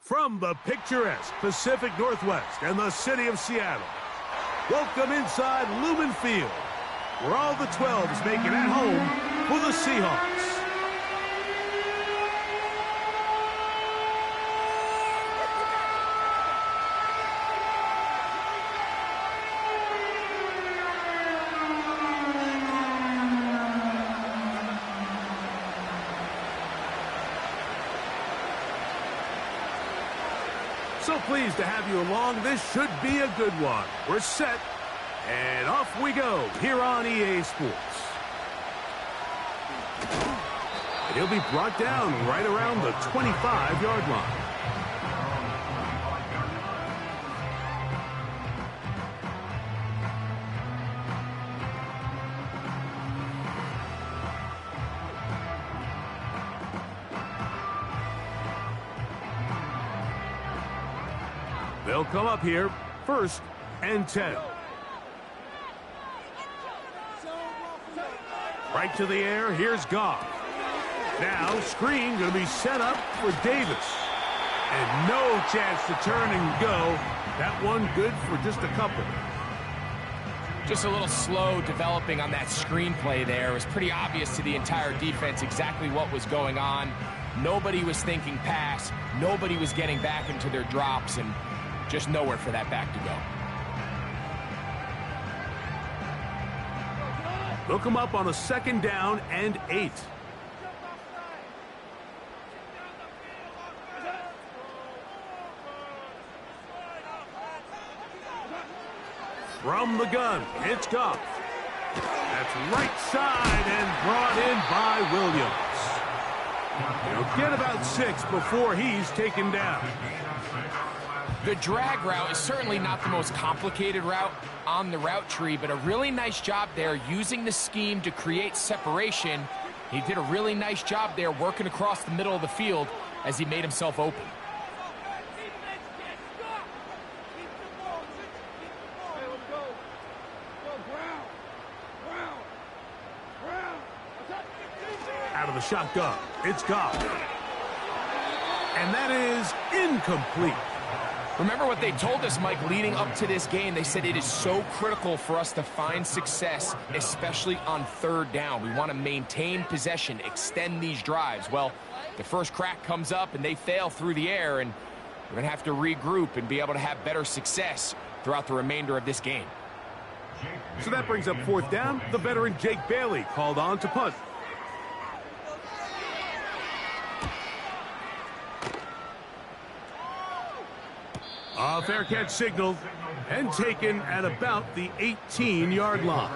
From the picturesque Pacific Northwest and the city of Seattle, welcome inside Lumen Field, where all the 12s make it at home for the Seahawks. So pleased to have you along. This should be a good one. We're set, and off we go here on EA Sports. And he'll be brought down right around the 25-yard line. They'll come up here, 1st and 10. Right to the air, here's Goff. Now, screen going to be set up for Davis. And no chance to turn and go. That one good for just a couple. Just a little slow developing on that screenplay there. It was pretty obvious to the entire defense exactly what was going on. Nobody was thinking pass. Nobody was getting back into their drops, and just nowhere for that back to go. They'll come up on a 2nd down and 8. From the gun, it's Goff. That's right side and brought in by Williams. He'll get about 6 before he's taken down. The drag route is certainly not the most complicated route on the route tree, but a really nice job there using the scheme to create separation. He did a really nice job there working across the middle of the field as he made himself open. Out of the shotgun, it's Goff. And that is incomplete. Remember what they told us, Mike, leading up to this game. They said it is so critical for us to find success, especially on 3rd down. We want to maintain possession, extend these drives. Well, the first crack comes up and they fail through the air, and we're going to have to regroup and be able to have better success throughout the remainder of this game. So that brings up 4th down. The veteran Jake Bailey called on to punt. A fair catch signaled and taken at about the 18-yard line.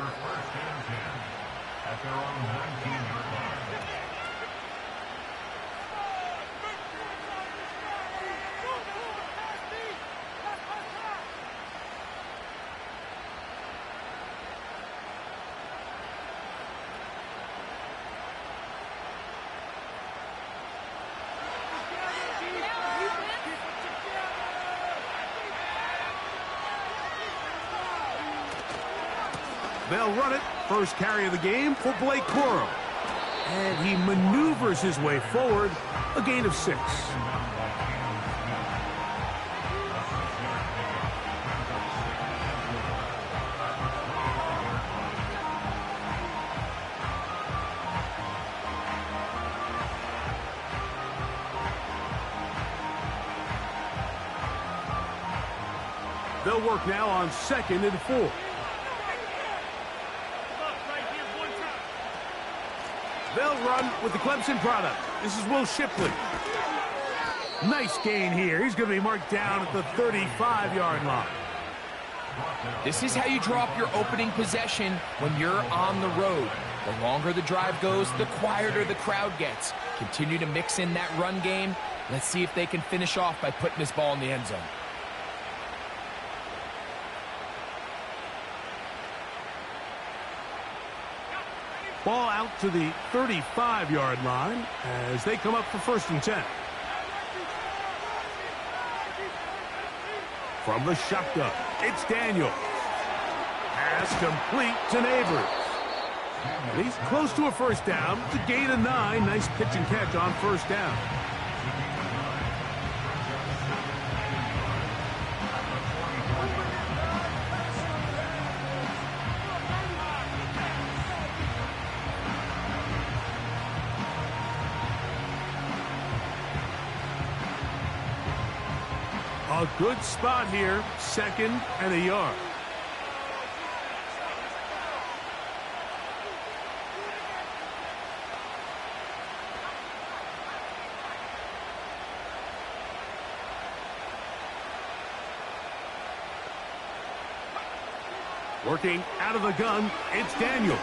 They'll run it. First carry of the game for Blake Corum. And he maneuvers his way forward. A gain of 6. They'll work now on 2nd and 4. They'll run with the Clemson product. This is Will Shipley. Nice gain here. He's going to be marked down at the 35-yard line. This is how you draw up your opening possession when you're on the road. The longer the drive goes, the quieter the crowd gets. Continue to mix in that run game. Let's see if they can finish off by putting this ball in the end zone. Ball out to the 35-yard line as they come up for 1st and 10. From the shotgun, it's Daniels. Pass complete to Neighbors. And he's close to a 1st down. It's a gain of 9. Nice pitch and catch on 1st down. A good spot here, 2nd and a yard. Working out of the gun, it's Daniels.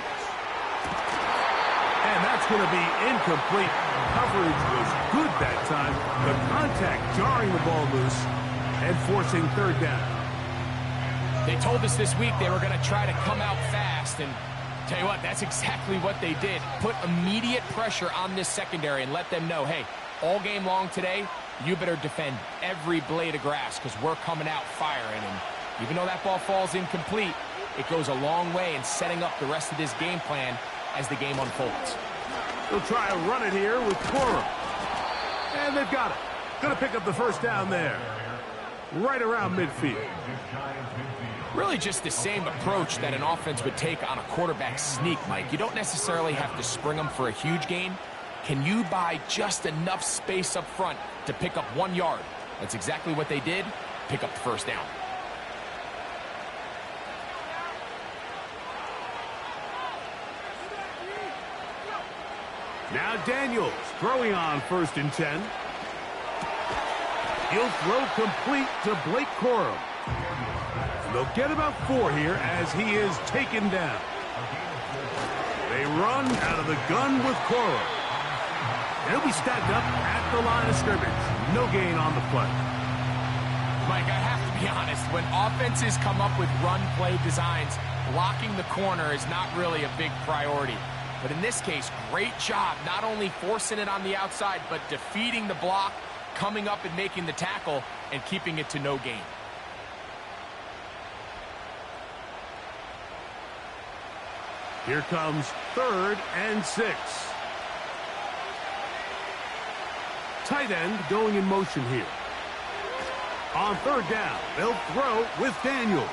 And that's going to be incomplete. Coverage was good that time. The contact jarring the ball loose and forcing 3rd down. They told us this week they were going to try to come out fast, and tell you what, that's exactly what they did. Put immediate pressure on this secondary and let them know, hey, all game long today, you better defend every blade of grass because we're coming out firing. And even though that ball falls incomplete, it goes a long way in setting up the rest of this game plan as the game unfolds. They'll try to run it here with Corum. And they've got it. Going to pick up the 1st down there. Right around midfield. Really just the same approach that an offense would take on a quarterback sneak, Mike. You don't necessarily have to spring them for a huge gain. Can you buy just enough space up front to pick up 1 yard? That's exactly what they did. Pick up the 1st down. Now Daniels throwing on 1st and 10. He'll throw complete to Blake Corum. And they'll get about 4 here as he is taken down. They run out of the gun with Corum. He'll be stacked up at the line of scrimmage. No gain on the play. Mike, I have to be honest. When offenses come up with run-play designs, blocking the corner is not really a big priority. But in this case, great job not only forcing it on the outside, but defeating the block, coming up and making the tackle, and keeping it to no gain. Here comes 3rd and 6. Tight end going in motion here. On 3rd down, they'll throw with Daniels.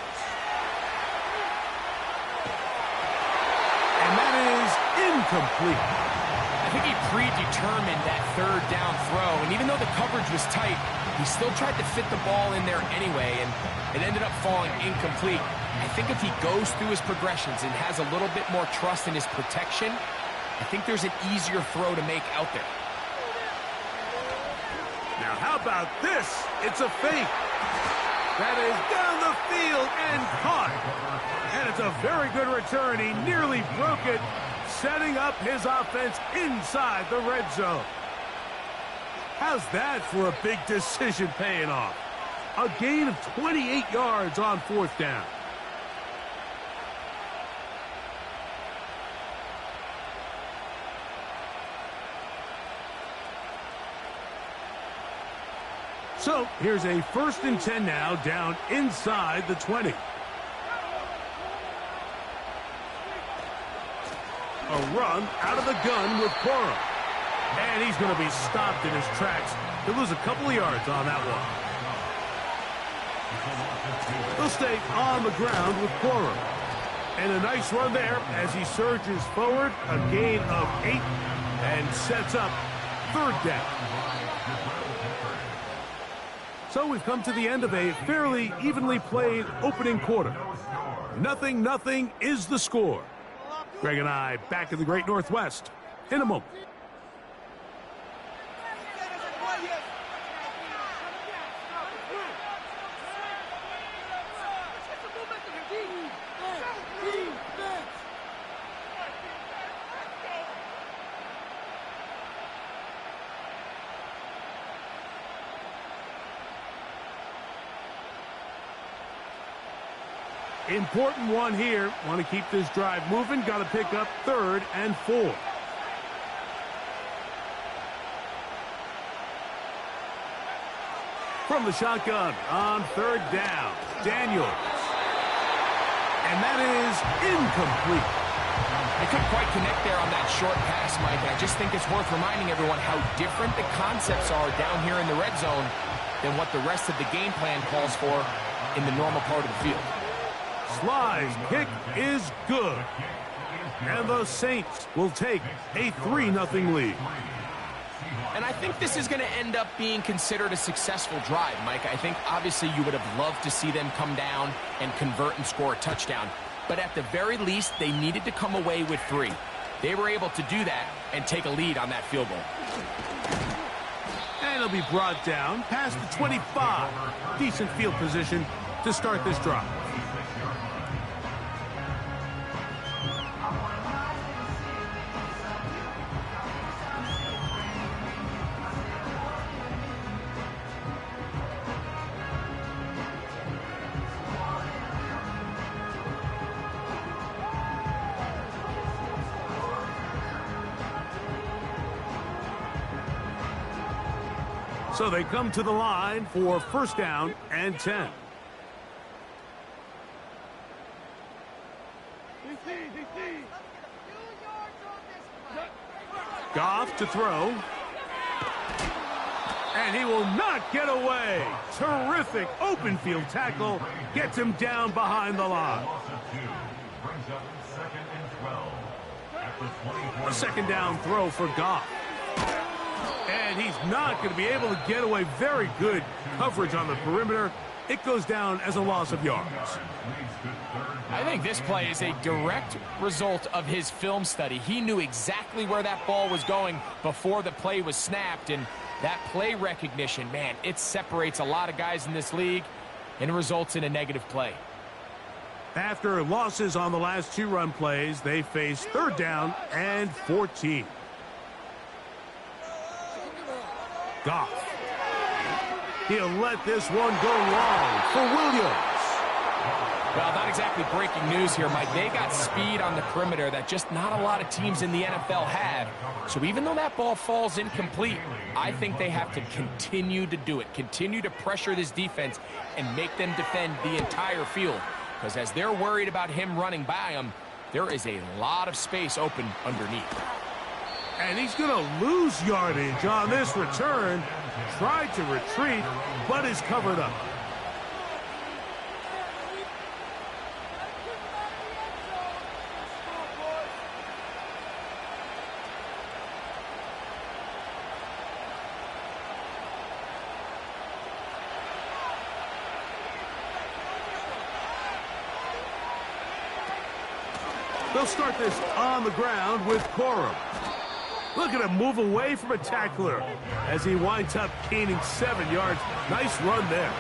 And that is incomplete. I think he predetermined that 3rd down throw, and even though the coverage was tight, he still tried to fit the ball in there anyway, and it ended up falling incomplete. I think if he goes through his progressions and has a little bit more trust in his protection, I think there's an easier throw to make out there. Now how about this? It's a fake. That is down the field and caught. And it's a very good return. He nearly broke it, setting up his offense inside the red zone. How's that for a big decision paying off? A gain of 28 yards on 4th down. So here's a 1st and 10 now, down inside the 20. A run out of the gun with Corum. And he's going to be stopped in his tracks. He'll lose a couple of yards on that one. He'll stay on the ground with Corum. And a nice run there as he surges forward. A gain of 8 and sets up 3rd down. So we've come to the end of a fairly evenly played opening quarter. 0-0 is the score. Greg and I back in the Great Northwest in a moment. Important one here. Want to keep this drive moving. Got to pick up 3rd and 4. From the shotgun on 3rd down, Daniels. And that is incomplete. They couldn't quite connect there on that short pass, Mike. I just think it's worth reminding everyone how different the concepts are down here in the red zone than what the rest of the game plan calls for in the normal part of the field. Sly's kick is good. And the Saints will take a 3-0 lead. And I think this is going to end up being considered a successful drive, Mike. I think obviously you would have loved to see them come down and convert and score a touchdown. But at the very least, they needed to come away with 3. They were able to do that and take a lead on that field goal. And it'll be brought down past the 25. Decent field position to start this drive. So they come to the line for first down and 10. Goff to throw. And he will not get away. Terrific open field tackle. Gets him down behind the line. A second down throw for Goff. And he's not going to be able to get away. Very good coverage on the perimeter. It goes down as a loss of yards. I think this play is a direct result of his film study. He knew exactly where that ball was going before the play was snapped. And that play recognition, man, it separates a lot of guys in this league and results in a negative play. After losses on the last 2 run plays, they face third down and 14. Goff. He'll let this one go long for Williams. Well, not exactly breaking news here, Mike. They got speed on the perimeter that just not a lot of teams in the NFL have. So even though that ball falls incomplete, I think they have to continue to do it. Continue to pressure this defense and make them defend the entire field. Because as they're worried about him running by them, there is a lot of space open underneath. And he's going to lose yardage on this return. Tried to retreat, but is covered up. They'll start this on the ground with Corum. Look at him move away from a tackler as he winds up gaining 7 yards. Nice run there.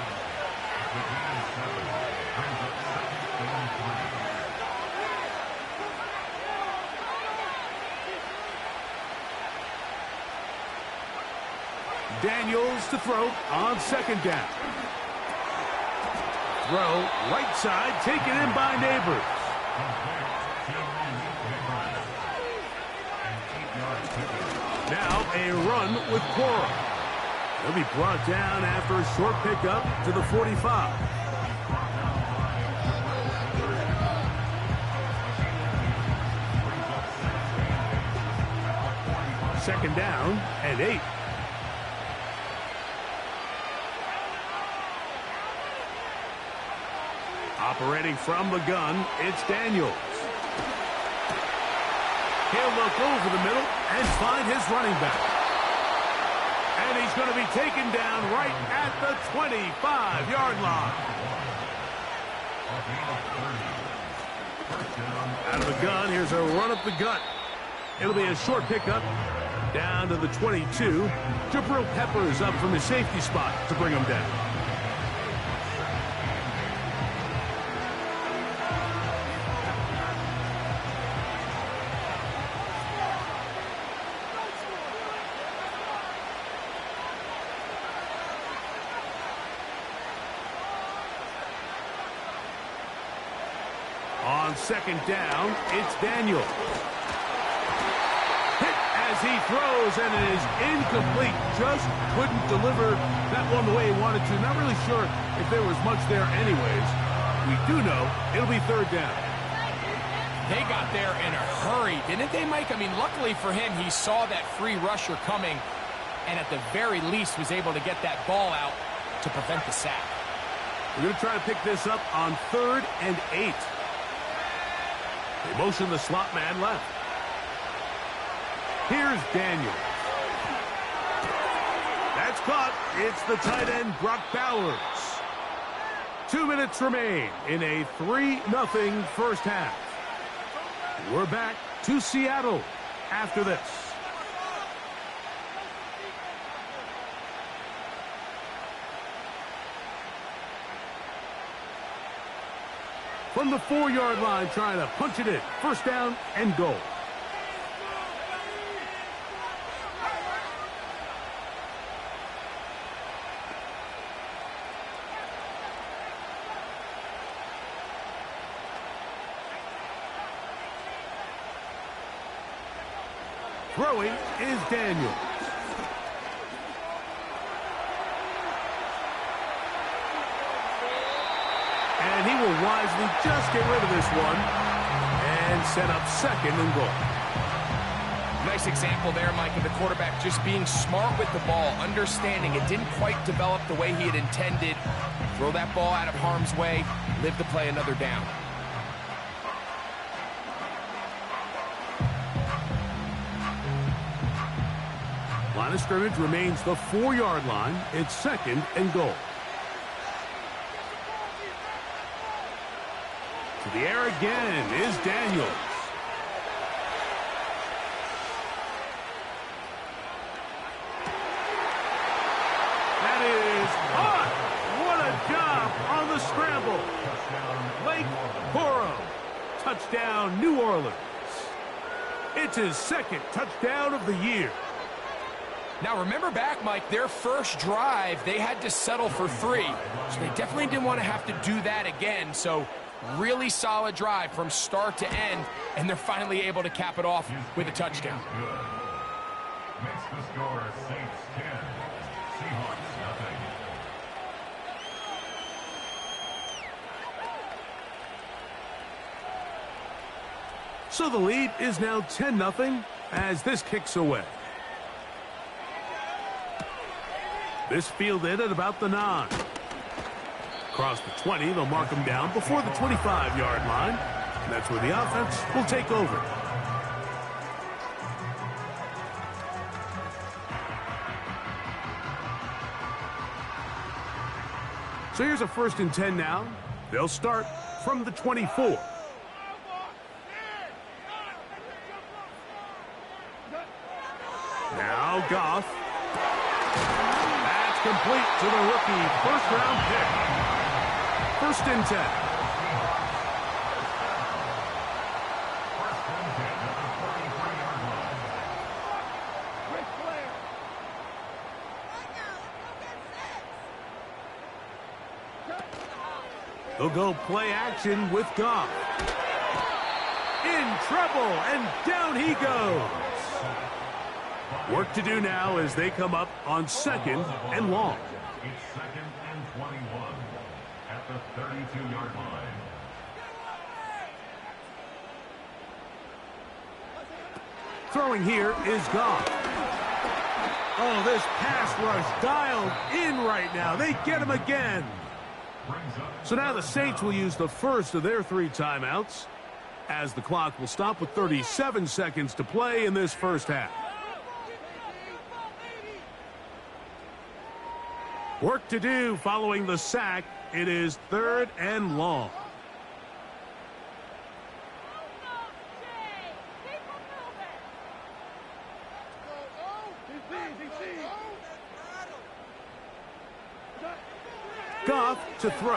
Daniels to throw on second down. Throw right side, taken in by Neighbors. Now a run with Corum. He'll be brought down after a short pickup to the 45. Second down and 8. Operating from the gun, it's Daniels. He'll look over the middle and find his running back. And he's going to be taken down right at the 25-yard line. Out of the gun, here's a run up the gut. It'll be a short pickup down to the 22. Jabril Peppers up from his safety spot to bring him down. On second down, it's Daniel. Hit as he throws, and it is incomplete. Just couldn't deliver that one the way he wanted to. Not really sure if there was much there anyways. We do know it'll be third down. They got there in a hurry, didn't they, Mike? I mean, luckily for him, he saw that free rusher coming, and at the very least was able to get that ball out to prevent the sack. We're going to try to pick this up on 3rd and 8. They motion the slot man left. Here's Daniels. It's caught. It's the tight end, Brock Bowers. 2 minutes remain in a 3-0 first half. We're back to Seattle after this. From the 4-yard line, trying to punch it in. First down and goal. Throwing is Daniels. And he will wisely just get rid of this one and set up second and goal. Nice example there, Mike, of the quarterback just being smart with the ball, understanding it didn't quite develop the way he had intended. Throw that ball out of harm's way, live to play another down. Line of scrimmage remains the 4-yard line. It's second and goal. To the air again is Daniels. That is caught. What a job on the scramble. Blake Burrow. Touchdown, New Orleans. It's his second touchdown of the year. Now, remember back, Mike, their first drive, they had to settle for 3. So they definitely didn't want to have to do that again. So really solid drive from start to end, and they're finally able to cap it off with a touchdown. Makes the score Saints 10, Seahawks nothing. So the lead is now 10-0 as this kicks away. This fielded at about the 9. Across the 20, they'll mark him down before the 25-yard line. And that's where the offense will take over. So here's a 1st and 10 now. They'll start from the 24. Now Goff. Complete to the rookie first-round pick. 1st and 10. They'll go play action with Goff. In trouble, and down he goes. Work to do now as they come up on 2nd and long. It's 2nd and 21 at the 32-yard line. Throwing here is Goff. Oh, this pass rush dialed in right now. They get him again. So now the Saints will use the first of their 3 timeouts as the clock will stop with 37 seconds to play in this first half. Work to do following the sack. It is 3rd and long. Goff to throw.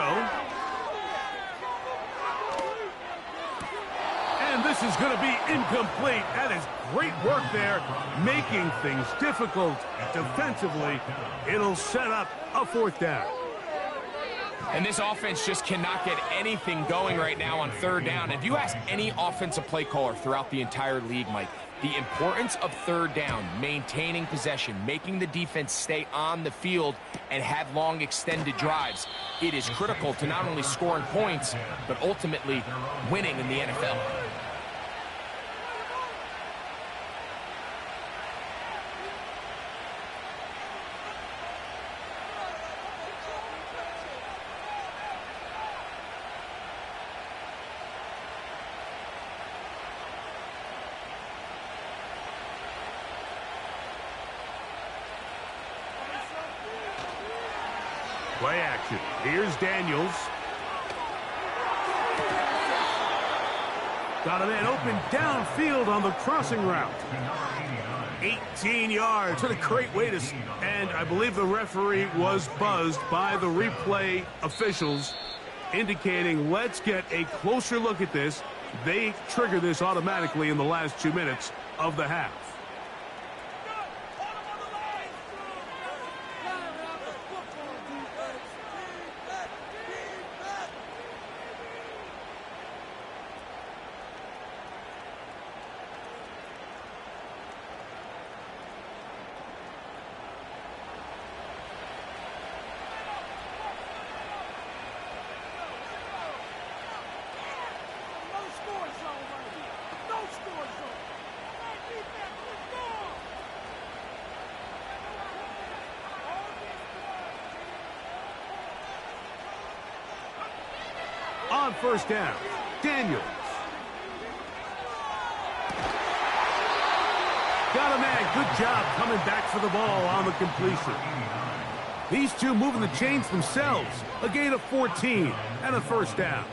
And this is going to be incomplete. That is great work there, making things difficult defensively. It'll set up a 4th down. And this offense just cannot get anything going right now on 3rd down. If you ask any offensive play caller throughout the entire league, Mike, the importance of 3rd down, maintaining possession, making the defense stay on the field and have long extended drives, it is critical to not only scoring points, but ultimately winning in the NFL. Play action. Here's Daniels. Got a man open downfield on the crossing route. 18 yards. What a great way to... And I believe the referee was buzzed by the replay officials, indicating, let's get a closer look at this. They trigger this automatically in the last 2 minutes of the half. On first down, Daniels. Got a man. Good job coming back for the ball on the completion. These two moving the chains themselves. A gain of 14 and a first down.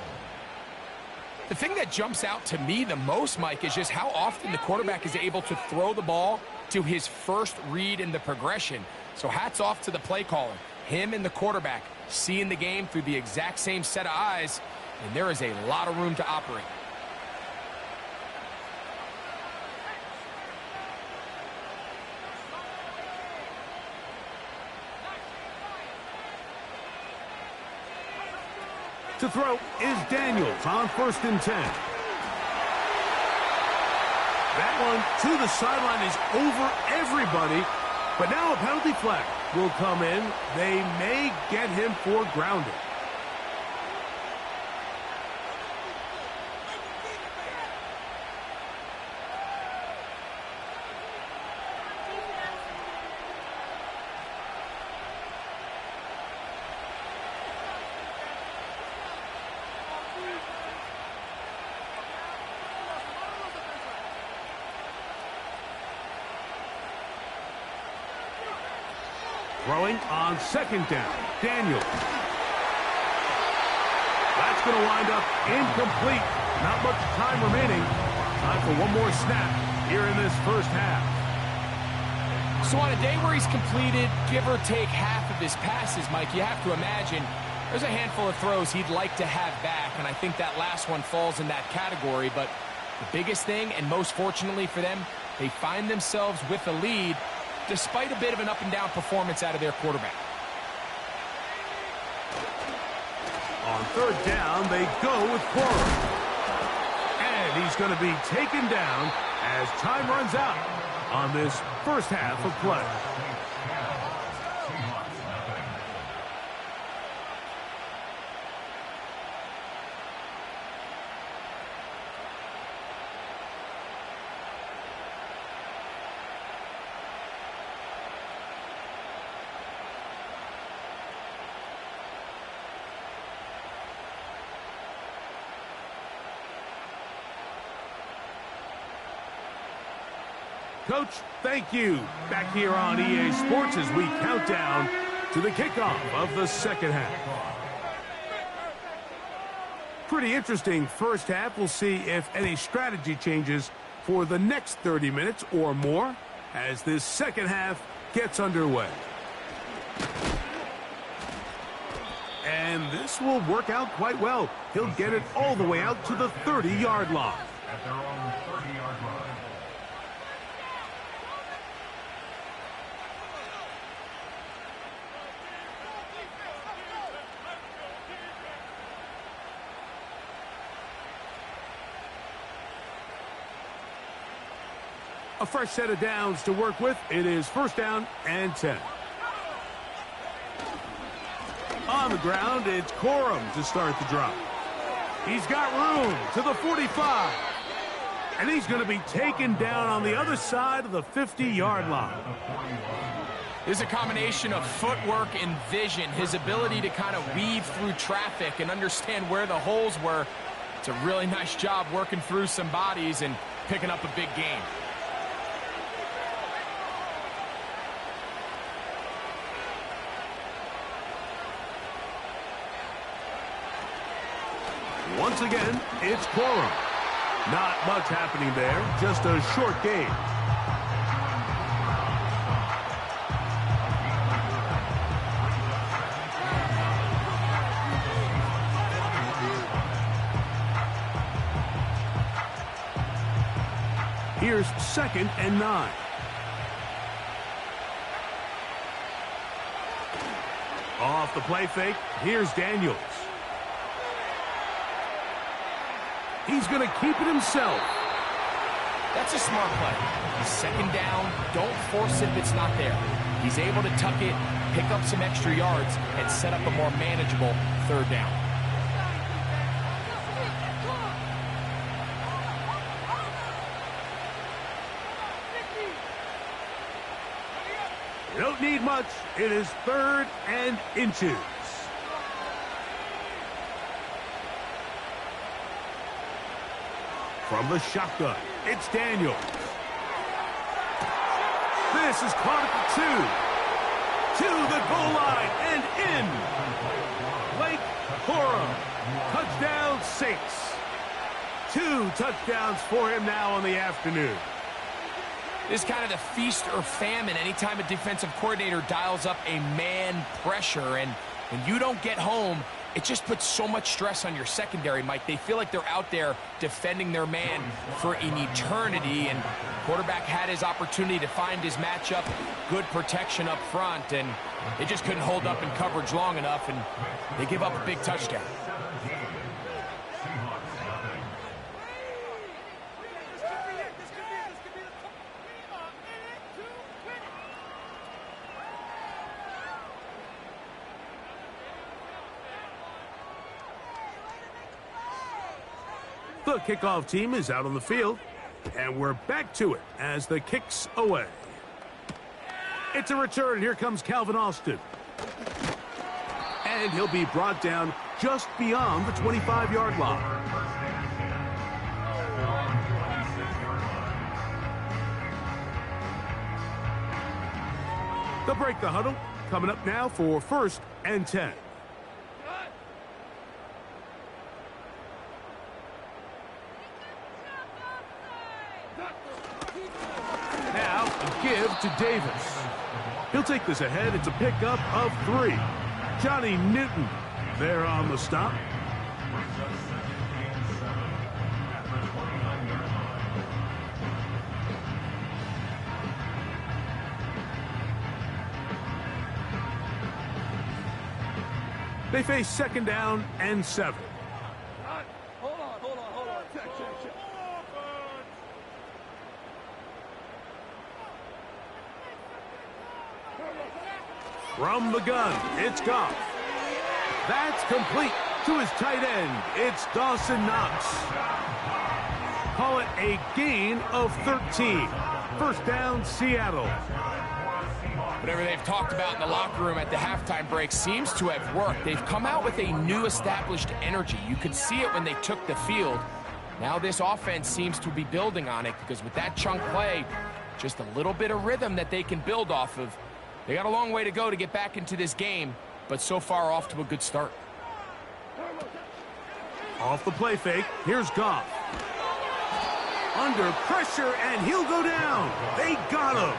The thing that jumps out to me the most, Mike, is just how often the quarterback is able to throw the ball to his first read in the progression. So hats off to the play caller. Him and the quarterback seeing the game through the exact same set of eyes, and there is a lot of room to operate. To throw is Daniels on 1st and 10. That one to the sideline is over everybody, but now a penalty flag will come in. They may get him for grounding. Throwing on 2nd down, Daniels. That's going to wind up incomplete. Not much time remaining. Time for one more snap here in this first half. So on a day where he's completed, give or take half of his passes, Mike, you have to imagine there's a handful of throws he'd like to have back, and I think that last one falls in that category. But the biggest thing, and most fortunately for them, they find themselves with a lead despite a bit of an up-and-down performance out of their quarterback. On 3rd down, they go with Corum. And he's going to be taken down as time runs out on this first half of play. Coach, thank you. Back here on EA Sports as we count down to the kickoff of the second half. Pretty interesting first half. We'll see if any strategy changes for the next 30 minutes or more as this second half gets underway. And this will work out quite well. He'll get it all the way out to the 30-yard line. At their own 30-yard line. A fresh set of downs to work with. It is 1st down and 10. On the ground, it's Corum to start the drive. He's got room to the 45. And he's going to be taken down on the other side of the 50-yard line. There's a combination of footwork and vision, his ability to kind of weave through traffic and understand where the holes were. It's a really nice job working through some bodies and picking up a big gain. Once again, it's Corum. Not much happening there, just a short game. Here's 2nd and 9. Off the play fake, here's Daniels. He's going to keep it himself. That's a smart play. 2nd down, don't force it if it's not there. He's able to tuck it, pick up some extra yards, and set up a more manageable 3rd down. Don't need much. It is 3rd and inches. From the shotgun, it's Daniels. This is caught at the 2. To the goal line and in. Blake Corum, touchdown Saints. 2 touchdowns for him now on the afternoon. This is kind of the feast or famine anytime a defensive coordinator dials up a man pressure. And when you don't get home, it just puts so much stress on your secondary, Mike. They feel like they're out there defending their man for an eternity. And quarterback had his opportunity to find his matchup, good protection up front, and they just couldn't hold up in coverage long enough, and they give up a big touchdown. The kickoff team is out on the field, and we're back to it as the kick's away. It's a return. Here comes Calvin Austin. And he'll be brought down just beyond the 25-yard line. They'll break the huddle. Coming up now for 1st and 10. Now, a give to Davis. He'll take this ahead. It's a pickup of 3. Johnny Newton there on the stop. They face 2nd down and 7. Hold on. Check. From the gun, it's Goff. That's complete to his tight end. It's Dawson Knox. Call it a gain of 13. 1st down, Seattle. Whatever they've talked about in the locker room at the halftime break seems to have worked. They've come out with a new established energy. You could see it when they took the field. Now this offense seems to be building on it because with that chunk play, just a little bit of rhythm that they can build off of. They got a long way to go to get back into this game, but so far off to a good start. Off the play fake, here's Goff. Under pressure, and he'll go down. They got him.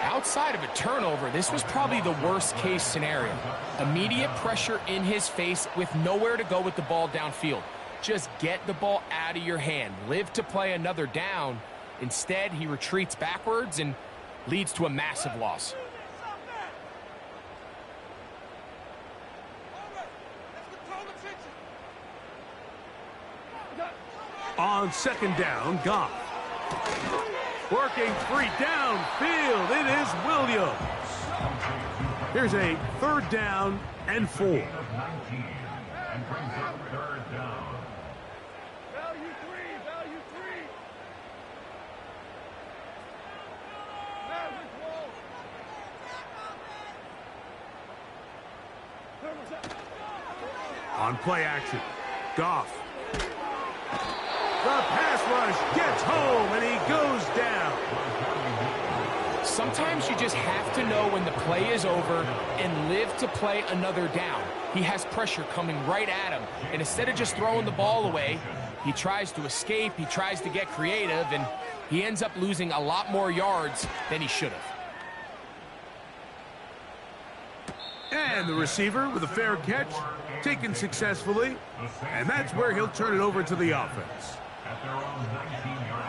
Outside of a turnover, this was probably the worst-case scenario. Immediate pressure in his face with nowhere to go with the ball downfield. Just get the ball out of your hand. Live to play another down. Instead, he retreats backwards and leads to a massive loss. On 2nd down, Goff. Working 3 downfield. It is Williams. Here's a 3rd down and 4. On play action, Goff. The pass rush gets home, and he goes down. sometimes you just have to know when the play is over and live to play another down. He has pressure coming right at him, and instead of just throwing the ball away, he tries to escape, he tries to get creative, and he ends up losing a lot more yards than he should have. And the receiver with a fair catch, taken successfully, and that's where he'll turn it over to the offense. At their own 19-yard line.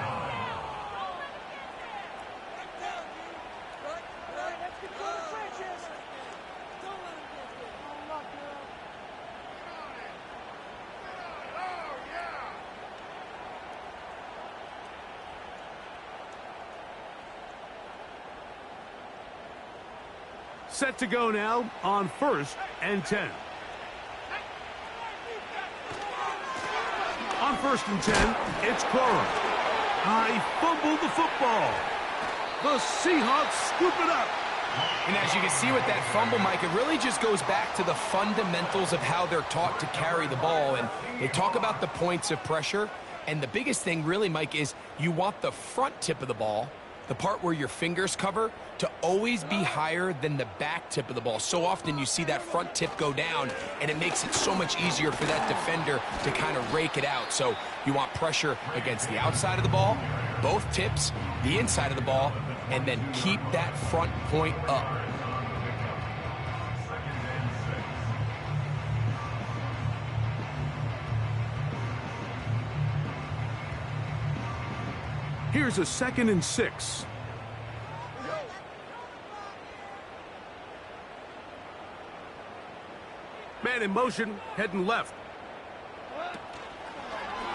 Set to go now on 1st and 10. On 1st and 10, it's Cora. He fumbled the football. The Seahawks scoop it up. And as you can see with that fumble, Mike, it really just goes back to the fundamentals of how they're taught to carry the ball. And they talk about the points of pressure. And the biggest thing really, Mike, is you want the front tip of the ball, the part where your fingers cover, to always be higher than the back tip of the ball. So often you see that front tip go down, and it makes it so much easier for that defender to kind of rake it out. So you want pressure against the outside of the ball, both tips, the inside of the ball, and then keep that front point up. Here's a 2nd and 6. Man in motion, heading left.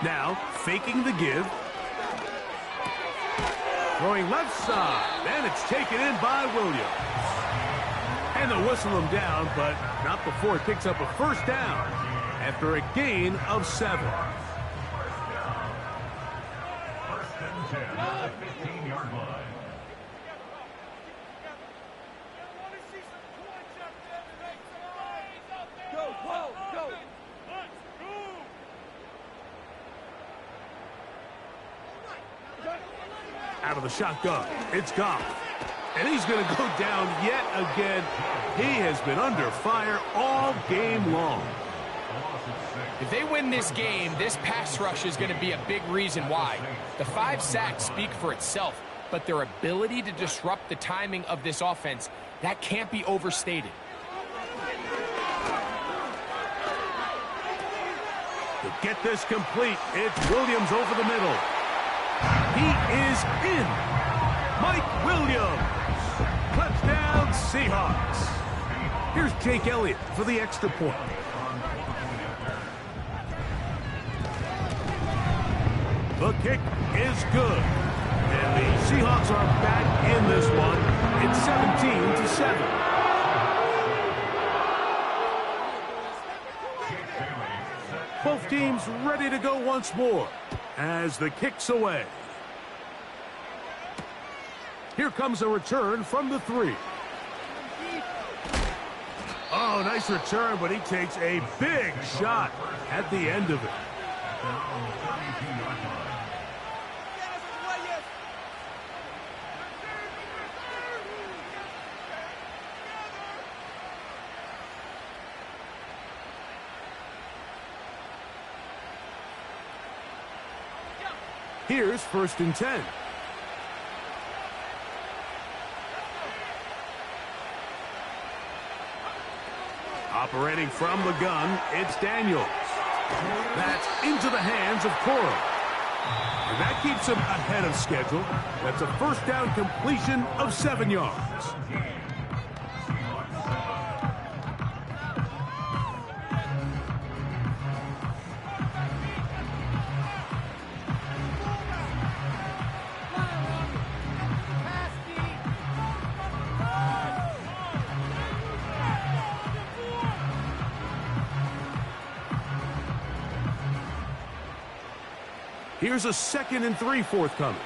Now, faking the give. Throwing left side, and it's taken in by Williams. And they'll whistle him down, but not before he picks up a 1st down after a gain of 7. 1st and 10 at the 15-yard line. Out of the shotgun, it's Goff. And he's going to go down yet again. He has been under fire all game long. If they win this game, this pass rush is going to be a big reason why. The 5 sacks speak for itself, but their ability to disrupt the timing of this offense, that can't be overstated. To get this complete, it's Williams over the middle. He is in. Mike Williams. Touchdown, Seahawks. Here's Jake Elliott for the extra point. The kick is good. And the Seahawks are back in this one. It's 17-7. Both teams ready to go once more as the kick's away. Here comes a return from the 3. Oh, nice return, but he takes a big shot at the end of it. Here's 1st and 10. Operating from the gun, it's Daniels. That's into the hands of Cora. And that keeps him ahead of schedule. That's a 1st down completion of 7 yards. Here's a 2nd and 3 forthcoming.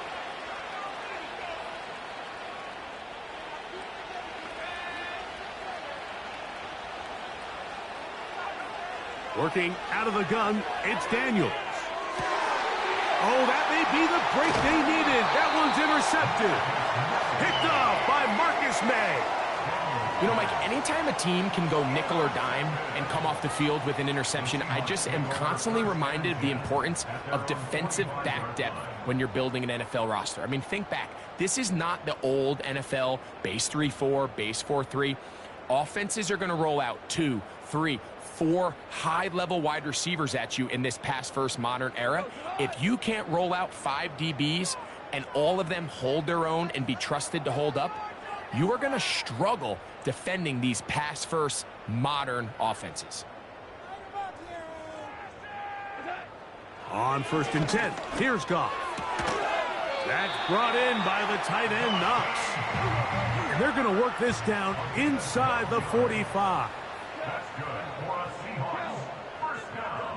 Working out of the gun, it's Daniels. Oh, that may be the break they needed. That one's intercepted. Picked off by Marcus May. You know, Mike, anytime a team can go nickel or dime and come off the field with an interception, I just am constantly reminded of the importance of defensive back depth when you're building an NFL roster. I mean, think back. This is not the old NFL base 3-4, base 4-3. Offenses are going to roll out 2, 3, 4 high-level wide receivers at you in this pass-first modern era. If you can't roll out 5 DBs and all of them hold their own and be trusted to hold up, you are going to struggle defending these pass-first modern offenses. On 1st and 10, here's Goff. That's brought in by the tight end, Knox. And they're going to work this down inside the 45. That's good for a Seahawks first down.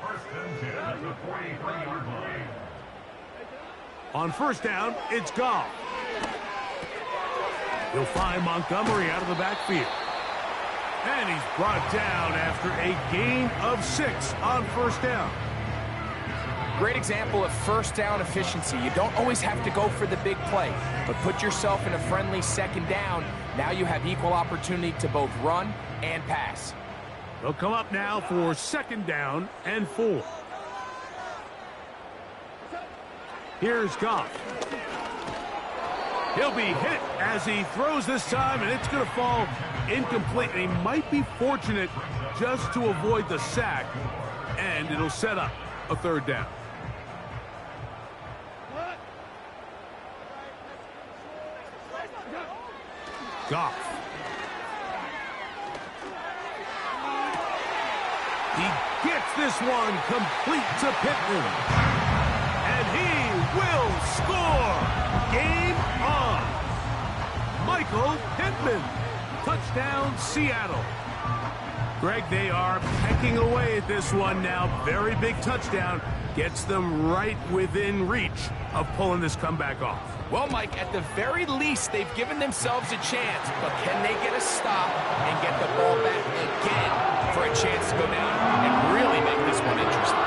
1st and 10 at the 43-yard line. On 1st down, it's Goff. He'll find Montgomery out of the backfield. And he's brought down after a gain of 6 on 1st down. Great example of first down efficiency. You don't always have to go for the big play, but put yourself in a friendly 2nd down. Now you have equal opportunity to both run and pass. They'll come up now for 2nd down and 4. Here's Goff. He'll be hit as he throws this time, and it's going to fall incomplete. And he might be fortunate just to avoid the sack, and it'll set up a 3rd down. Goff. He gets this one complete to Pittman. And he will score. Game on. Michael Pittman. Touchdown, Seattle. Greg, they are pecking away at this one now. Very big touchdown. Gets them right within reach of pulling this comeback off. Well, Mike, at the very least, they've given themselves a chance. But can they get a stop and get the ball back again for a chance to go down and really make this one interesting?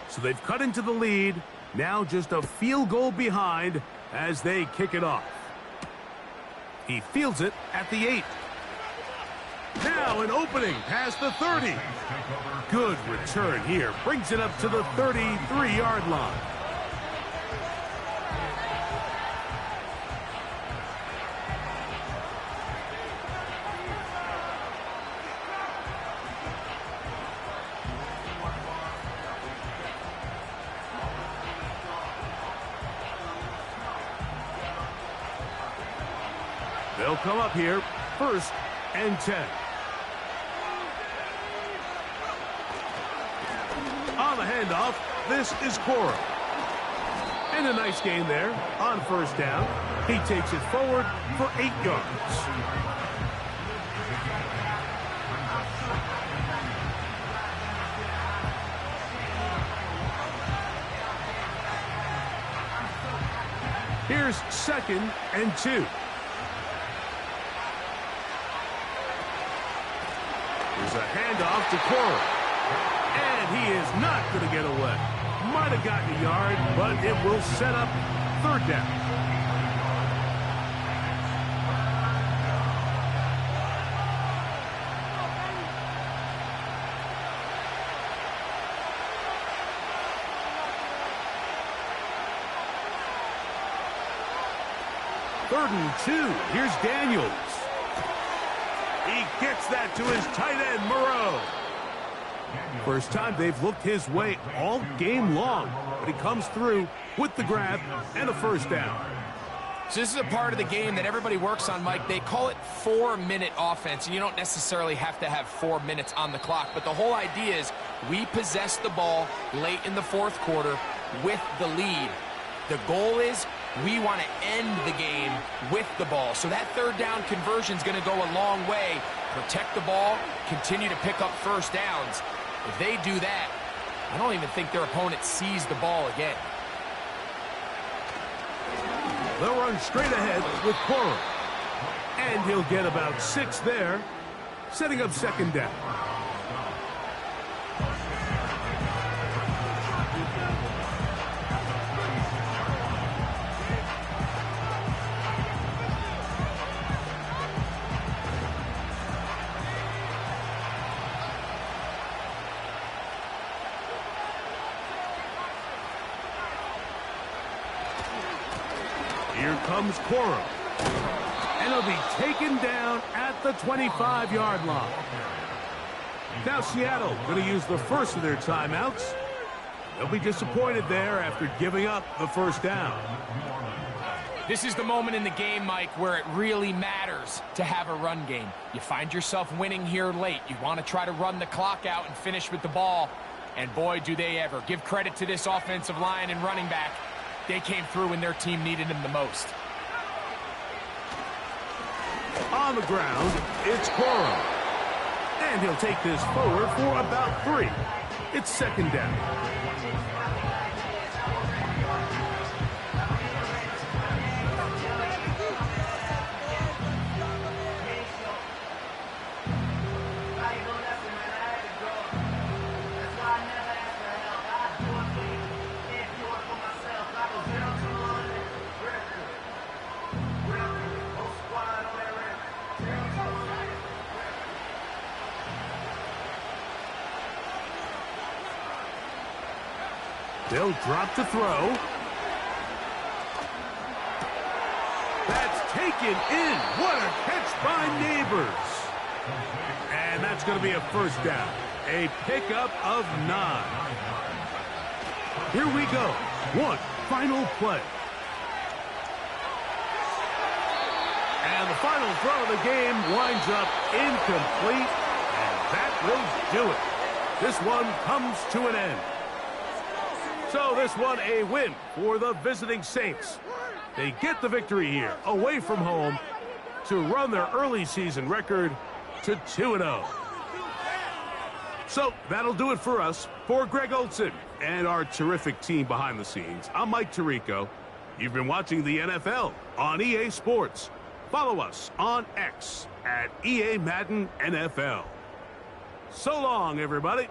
So they've cut into the lead. Now just a field goal behind as they kick it off. He fields it at the 8. Now an opening past the 30. Good return here. Brings it up to the 33-yard line. They'll come up here, 1st and 10. On the handoff, this is Cora. And a nice gain there on 1st down. He takes it forward for 8 yards. Here's 2nd and 2. There's a handoff to Cora. And he is not going to get away. Might have gotten a yard, but it will set up 3rd down. Third and 2. Here's Daniels. He gets that to his tight end, Moreau. First time they've looked his way all game long, but he comes through with the grab and a 1st down. So this is a part of the game that everybody works on, Mike. They call it 4-minute offense, and you don't necessarily have to have 4 minutes on the clock. But the whole idea is we possess the ball late in the 4th quarter with the lead. The goal is we want to end the game with the ball. So that 3rd down conversion is going to go a long way. Protect the ball, continue to pick up 1st downs. If they do that, I don't even think their opponent sees the ball again. They'll run straight ahead with Cora. And he'll get about 6 there, setting up 2nd down. comes Corum. And he'll be taken down at the 25-yard line. Now Seattle going to use the first of their timeouts. They'll be disappointed there after giving up the first down. This is the moment in the game, Mike, where it really matters to have a run game. You find yourself winning here late. You want to try to run the clock out and finish with the ball. And boy, do they ever. Give credit to this offensive line and running back. They came through when their team needed them the most. On the ground, it's Corum. And he'll take this forward for about 3. It's second down. They'll drop to throw. That's taken in. What a catch by Neighbors. And that's going to be a first down. A pickup of 9. Here we go. One final play. And the final throw of the game winds up incomplete. And that will do it. This one comes to an end. So this one a win for the visiting Saints. They get the victory here away from home to run their early season record to 2-0. So that'll do it for us. For Greg Olson and our terrific team behind the scenes, I'm Mike Tirico. You've been watching the NFL on EA Sports. Follow us on X at EA Madden NFL. So long, everybody.